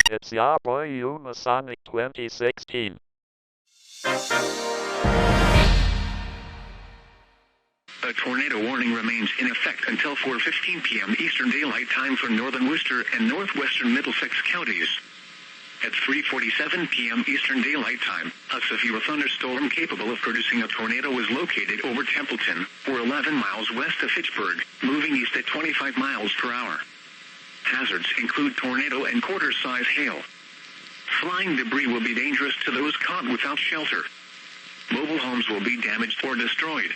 It's your boy Umasonic 2016. A tornado warning remains in effect until 4:15 p.m. Eastern Daylight Time for northern Worcester and northwestern Middlesex counties. At 3:47 p.m. Eastern Daylight Time, a severe thunderstorm capable of producing a tornado was located over Templeton, or 11 miles west of Fitchburg, moving east at 25 miles per hour. Hazards include tornado and quarter-size hail. Flying debris will be dangerous to those caught without shelter. Mobile homes will be damaged or destroyed.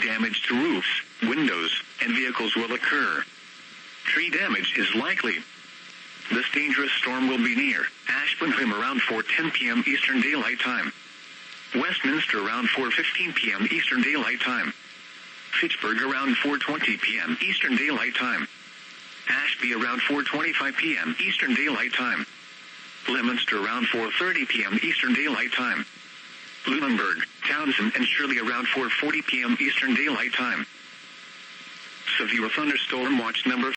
Damage to roofs, windows, and vehicles will occur. Tree damage is likely. This dangerous storm will be near Ashburnham around 4:10 p.m. Eastern Daylight Time. Westminster around 4:15 p.m. Eastern Daylight Time. Fitchburg around 4:20 p.m. Eastern Daylight Time. Ashby around 4:25 p.m. Eastern Daylight Time. Leominster around 4:30 p.m. Eastern Daylight Time. Lunenburg, Townsend, and Shirley around 4:40 p.m. Eastern Daylight Time. Severe thunderstorm watch number.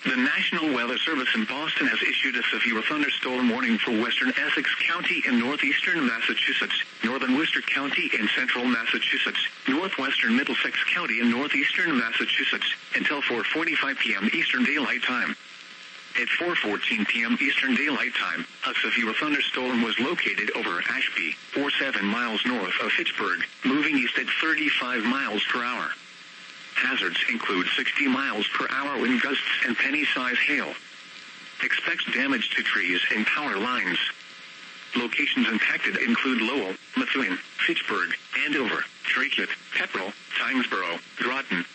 The National Weather Service in Boston has issued a severe thunderstorm warning for western Essex County in northeastern Massachusetts, northern Worcester County in central Massachusetts, northwestern Middlesex County in northeastern Massachusetts, until 4:45 p.m. Eastern Daylight Time. At 4:14 p.m. Eastern Daylight Time, a severe thunderstorm was located over Ashby, or 7 miles north of Fitchburg, moving east at 35 miles per hour. Hazards include 60 miles per hour wind gusts and penny-size hail. Expect damage to trees and power lines. Locations impacted include Lowell, Methuen, Fitchburg, Andover, Draycott, Pepperell, Tynesboro, Groton,